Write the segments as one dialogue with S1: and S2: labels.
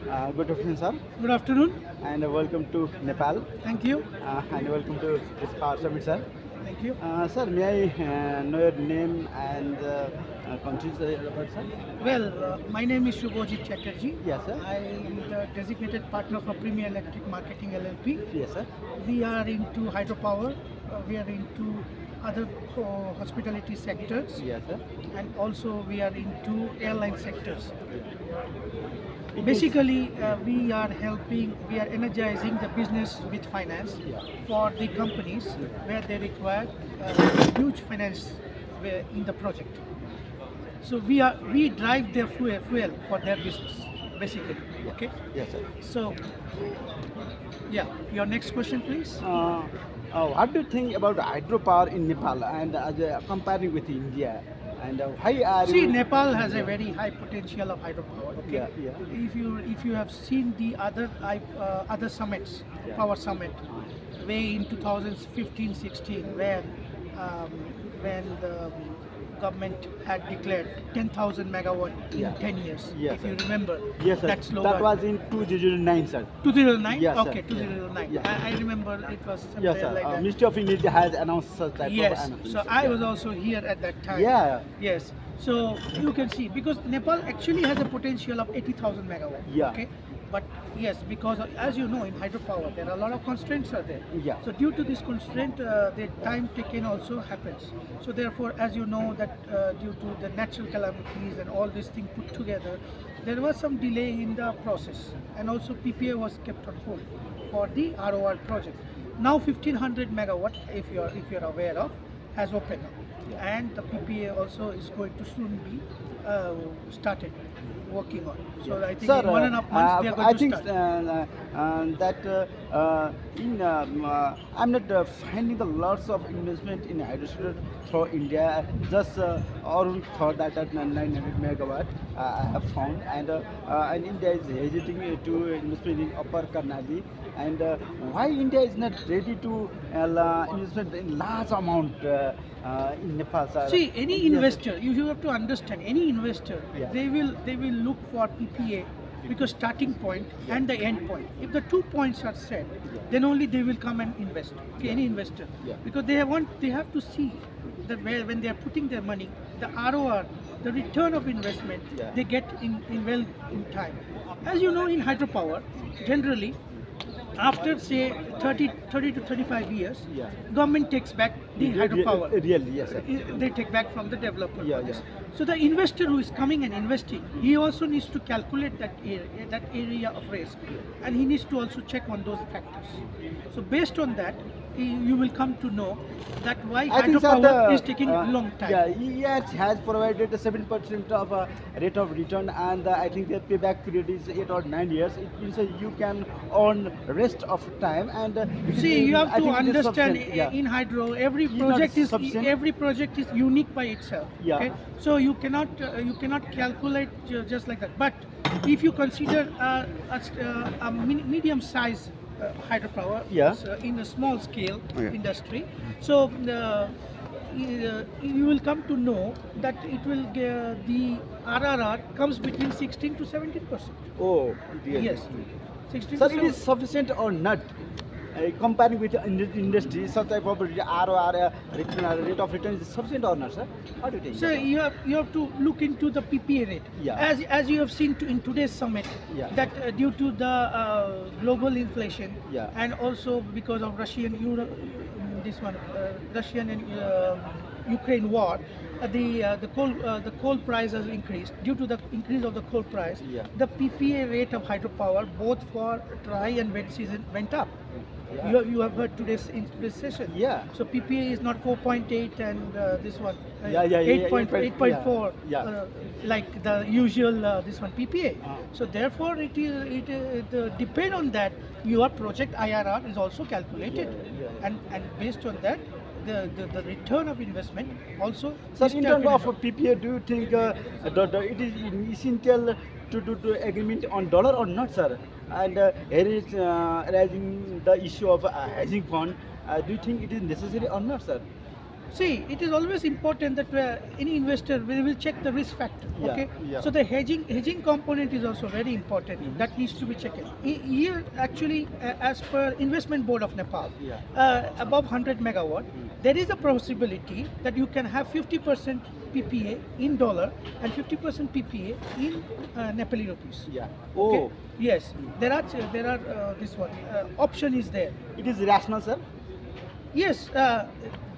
S1: Good afternoon, sir,
S2: Good afternoon.
S1: and welcome to Nepal,
S2: Thank you.
S1: and welcome to this Power Summit, sir.
S2: Thank you.
S1: Sir, may I know your name and country, sir?
S2: Well, my name is Shubhojit Chatterjee.
S1: Yes, sir.
S2: I am the designated partner for Premier Electric Marketing LLP.
S1: Yes, sir.
S2: We are into hydropower. We are into other hospitality sectors,
S1: Yes, sir.
S2: and also we are into airline sectors.
S1: It is-
S2: Basically, we are energizing the business with finance for the companies where they require huge finance in the project. So we drive their fuel for their business, basically. Okay.
S1: Yes, sir.
S2: So, yeah, your next question, please.
S1: What do you think about hydropower in Nepal and comparing with India? And why are
S2: See,
S1: you?
S2: Nepal has a very high potential of hydropower. Okay.
S1: Yeah, yeah.
S2: If you have seen the other summits,
S1: Yeah.
S2: power summit, way in 2015-16, where when the government had declared 10,000 megawatt in
S1: Yeah.
S2: 10 years.
S1: Yes,
S2: If you
S1: sir.
S2: remember
S1: Yes, sir.
S2: that slogan.
S1: That was in 2009, sir.
S2: 2009.
S1: Yes, sir.
S2: Okay, 2009.
S1: Yeah.
S2: I remember it was something
S1: Yes, sir.
S2: like that.
S1: Ministry of Energy has announced such type
S2: Yes,
S1: of announcement.
S2: so I
S1: Yeah.
S2: was also here at that time.
S1: Yeah.
S2: Yes, so you can see because Nepal actually has a potential of 80,000 megawatt.
S1: Yeah.
S2: Okay, but yes, because as you know, in hydropower there are a lot of constraints are there.
S1: Yeah.
S2: So due to this constraint, the time taken also happens. So therefore, as you know that due to the natural calamities and all these things put together, there was some delay in the process, and also PPA was kept on hold for the ROR project. Now 1500 megawatt, if you're aware of, has opened up, and the PPA also is going to soon be started working on. So I think
S1: Sir,
S2: in 1.5 months they are going
S1: I
S2: to
S1: think
S2: start.
S1: I'm not finding the lots of investment in hydrogen through India. Just around thought that at 900 megawatt I have found, and India is hesitating to investment in Upper Karnali. And why India is not ready to investment in large amount in Nepal, sir?
S2: See, any
S1: Yes.
S2: investor, you have to understand, any investor,
S1: Yeah.
S2: they will look for PPA because starting point and the end point. If the 2 points are set, then only they will come and invest. Okay, any investor,
S1: Yeah.
S2: because they have to see that when they are putting their money, the ROR, the return of investment,
S1: Yeah.
S2: they get in in time. As you know, in hydropower, generally, after say 30 to 35 years,
S1: Yeah.
S2: government takes back the hydropower.
S1: Really, yes, sir.
S2: They take back from the developer.
S1: Yeah,
S2: for this.
S1: yeah.
S2: So the investor who is coming and investing, he also needs to calculate that area of risk, and he needs to also check on those factors. So based on that, you will come to know that why
S1: I think, sir,
S2: hydropower is taking long time.
S1: Yeah, EH has provided a 7% of rate of return, and I think the payback period is 8 or 9 years. It means you can earn rest of time. And
S2: See, you have
S1: I
S2: to
S1: think it is
S2: understand
S1: sufficient. Yeah.
S2: in hydro, every
S1: It's not sufficient.
S2: project is unique by itself.
S1: Yeah.
S2: Okay, so you cannot calculate just like that. But if you consider a medium size hydropower,
S1: Yeah.
S2: in a small scale
S1: Okay.
S2: industry, so you will come to know that the RRR comes between 16 to 17%.
S1: Oh, really?
S2: Yes, 16
S1: Sir,
S2: to
S1: it is sufficient or not? Comparing with the industry, such type of ROR rate of return is sufficient or not, sir? How do you think?
S2: So you have to look into the PPA rate.
S1: Yeah.
S2: As you have seen in today's summit,
S1: Yeah.
S2: that due to the global inflation,
S1: Yeah.
S2: and also because of Russian and Ukraine war, the coal price has increased. Due to the increase of the coal price,
S1: Yeah.
S2: the PPA rate of hydropower both for dry and wet season went up.
S1: Yeah.
S2: You have heard in today's session.
S1: Yeah.
S2: So PPA is not 4.8 and this one
S1: Yeah,
S2: 8.4
S1: Yeah.
S2: like the usual this one PPA.
S1: Ah.
S2: So therefore it depend on that your project IRR is also calculated,
S1: Yeah.
S2: and based on that the return of investment also.
S1: Sir,
S2: is
S1: in terms of
S2: calculated.
S1: PPA, do you think it is essential to do agreement on dollar or not, sir? And here is rising the issue of hedging fund. Do you think it is necessary or not, sir?
S2: See, it is always important that any investor will check the risk factor.
S1: Yeah,
S2: Okay,
S1: yeah.
S2: so the hedging component is also very important. That needs to be checked. Here, actually, as per Investment Board of Nepal,
S1: Yeah.
S2: above 100 megawatt, there is a possibility that you can have 50% PPA in dollar and 50% PPA in Nepali rupees.
S1: Yeah.
S2: Okay?
S1: Oh,
S2: Yes, there are this one option is there.
S1: it is rational, sir.
S2: Yes,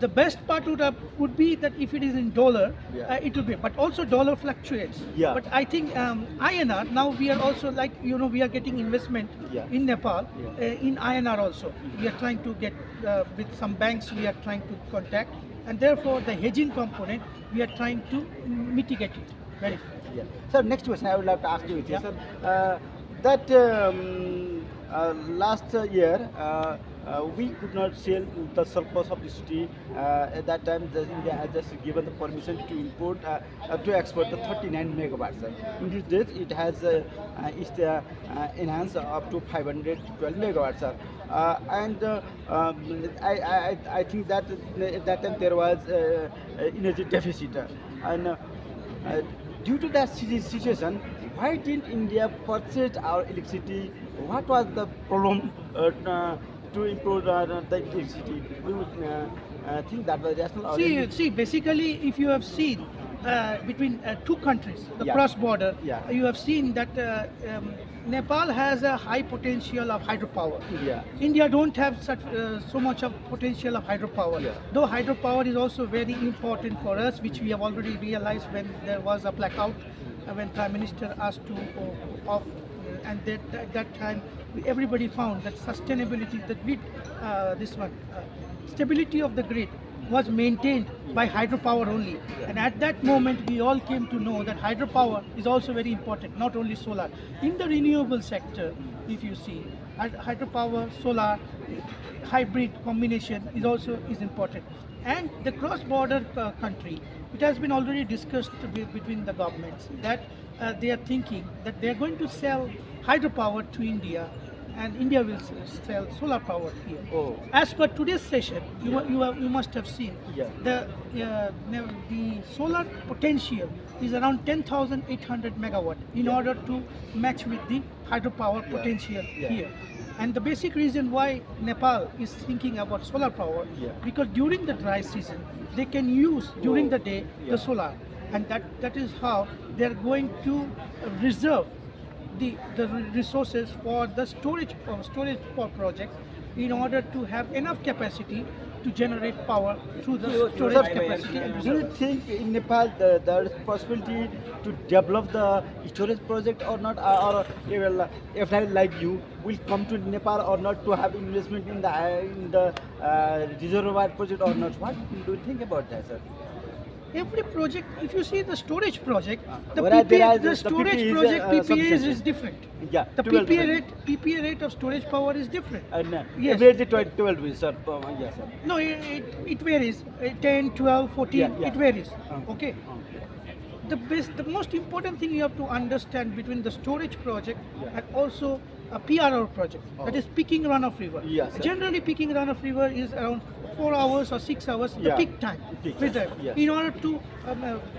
S2: the best part would be that if it is in dollar,
S1: Yeah.
S2: it would be. But also dollar fluctuates.
S1: Yeah.
S2: But I think INR now we are also like we are getting investment
S1: Yeah.
S2: in Nepal
S1: Yeah.
S2: in INR also. We are trying to get with some banks we are trying to contact, and therefore the hedging component we are trying to mitigate it. Very.
S1: Yeah. Sir, next question I would like to ask you,
S2: Yeah.
S1: sir. That last year we could not sell the surplus of the city. At that time, India has just given the permission to import to export the 39 megawatts. Sir. In these days, it has enhanced up to 512 megawatts. Sir. I think that at that time there was energy deficit, and due to that situation, why didn't India purchase our electricity? What was the problem to import the electricity? We would think that was rational. Or
S2: See, basically, if you have seen between two countries, the
S1: Yeah.
S2: cross border,
S1: Yeah.
S2: you have seen that Nepal has a high potential of hydropower.
S1: Yeah.
S2: India don't have such so much of potential of hydropower.
S1: Yeah.
S2: Though hydropower is also very important for us, which we have already realized when there was a blackout, when Prime Minister asked to off, and at that time everybody found that sustainability, the grid, stability of the grid was maintained by hydropower only. And at that moment, we all came to know that hydropower is also very important, not only solar. In the renewable sector, if you see, hydropower, solar, hybrid combination is important. And the cross-border country, it has been already discussed between the governments that they are thinking that they are going to sell hydropower to India, and India will sell solar power here.
S1: Oh.
S2: As per today's session, you must have seen
S1: Yeah.
S2: the solar potential is around 10,800 megawatt in order to match with the hydropower
S1: Yeah.
S2: potential
S1: Yeah.
S2: here. And the basic reason why Nepal is thinking about solar power,
S1: Yeah.
S2: because during the dry season they can use during the day
S1: Yeah.
S2: the solar, and that is how they are going to reserve the resources for the storage project in order to have enough capacity to generate power through the storage capacity and
S1: Do you
S2: reserve.
S1: think in Nepal there is possibility to develop the storage project or not, or if like you will come to Nepal or not to have investment in the reservoir project or not? What do you think about that, sir?
S2: Every project, if you see the storage project, the
S1: Whereas there
S2: PPA,
S1: are
S2: the
S1: the
S2: storage
S1: PPA is,
S2: project PPA is
S1: sufficient.
S2: different.
S1: Yeah,
S2: The
S1: 12
S2: PPA rate of storage power is different.
S1: And
S2: Yes.
S1: average 12 is, sir. Yes, sir.
S2: No, it varies. 10, 12, 14,
S1: Yeah, yeah.
S2: it varies.
S1: Uh,
S2: Okay. The most important thing you have to understand between the storage project
S1: Yeah.
S2: and also a PRR project, that
S1: Oh.
S2: is peaking runoff river.
S1: Yes, sir.
S2: Generally, peaking runoff river is around 4 hours or 6 hours, the
S1: Yeah.
S2: peak time,
S1: Peak
S2: with
S1: time,
S2: that,
S1: yes.
S2: in order to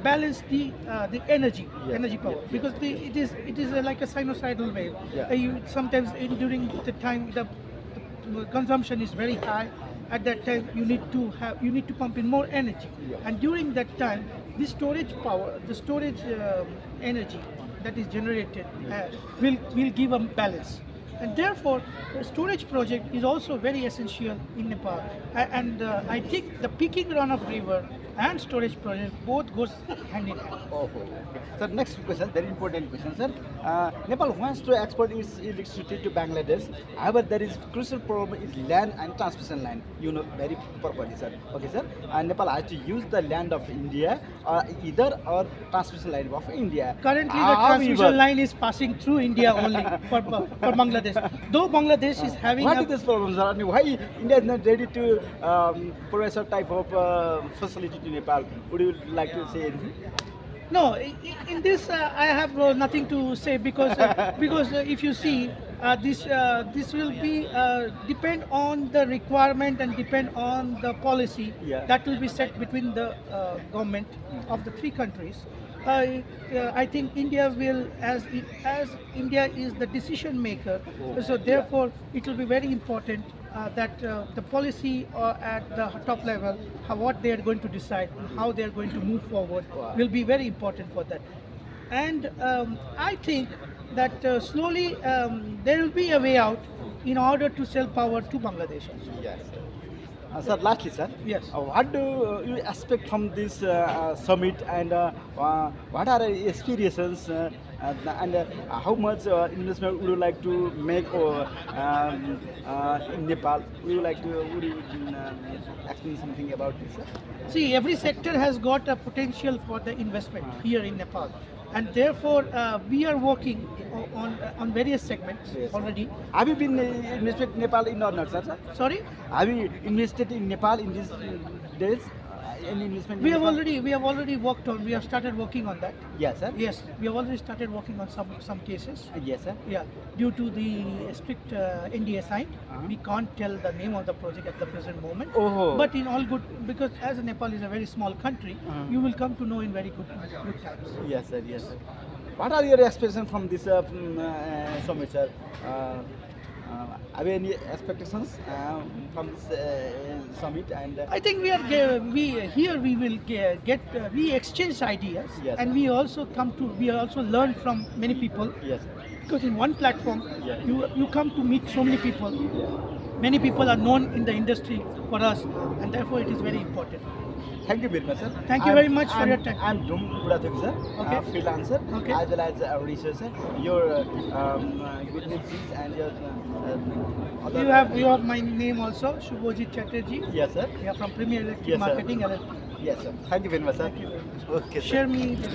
S2: balance the energy,
S1: Yes,
S2: energy power,
S1: yes,
S2: because it is like a sinusoidal wave.
S1: Yeah.
S2: Sometimes during the time the consumption is very high. At that time, you need to pump in more energy,
S1: Yeah.
S2: and during that time, the storage power, the storage energy that is generated will give a balance, and therefore, the storage project is also very essential in Nepal. And I think the peaking runoff river and storage project both goes hand in hand.
S1: Oh, okay. Sir, next question, very important question, sir. Nepal wants to export its electricity to Bangladesh. However, there is crucial problem is land and transmission line. You know very properly, sir. Okay, sir. Nepal has to use the land of India or transmission line of India.
S2: Currently, the
S1: However-
S2: transmission line is passing through India only for Bangladesh. Though Bangladesh is having
S1: What is this problem, sir? And why India is not ready to provide some type of facility to Nepal? Would you like to say anything?
S2: No, in this I have nothing to say because if you see this will be depend on the requirement and depend on the policy
S1: Yeah.
S2: that will be set between the government of the three countries. I think India will, as India is the decision maker, so therefore it will be very important that the policy at the top level, what they are going to decide and how they are going to move forward,
S1: Wow.
S2: will be very important for that. And I think that slowly there will be a way out in order to sell power to Bangladesh also.
S1: Yes. Sir, lastly, sir.
S2: Yes.
S1: What do you expect from this summit, and what are the experiences, and how much investment would you like to make in Nepal? Would you explain something about this, sir?
S2: See, every sector has got a potential for the investment here in Nepal, and therefore we are working on various segments
S1: Yes.
S2: already.
S1: Have you been invested in Nepal in or not, sir?
S2: Sorry,
S1: Have you invested in Nepal in these days? Any investment? in
S2: we have
S1: Nepal?
S2: already worked on. We have started working on that.
S1: Yes, sir.
S2: Yes, we have already started working on some cases.
S1: Yes, sir.
S2: Yeah, due to the strict NDA sign,
S1: Uh-huh.
S2: we can't tell the name of the project at the present moment.
S1: Oh.
S2: But in all good, because as Nepal is a very small country,
S1: Uh-huh.
S2: you will come to know in very good times.
S1: Yes, sir. Yes, sir. What are your expectations from this summit, sir? Have you any expectations from this summit? And
S2: I think we will we exchange ideas,
S1: Yes,
S2: and
S1: sir.
S2: we also learn from many people,
S1: yes, sir.
S2: because in one platform
S1: Yeah.
S2: you come to meet so many people. Many people are known in the industry for us, and therefore it is very important.
S1: Thank you very much, sir.
S2: Thank you very much for your time.
S1: I'm Dum Budathuk, sir.
S2: Okay.
S1: Freelancer,
S2: Okay.
S1: as well as a researcher. Your good name, please, and your other.
S2: You have my name also, Shubhojit Chatterjee.
S1: Yes, sir.
S2: We are from Premier Electric
S1: Yes, sir.
S2: Marketing LLP.
S1: Yes, sir. Thank you very much, sir.
S2: Thank you very much.
S1: Okay, sir.
S2: Share me this.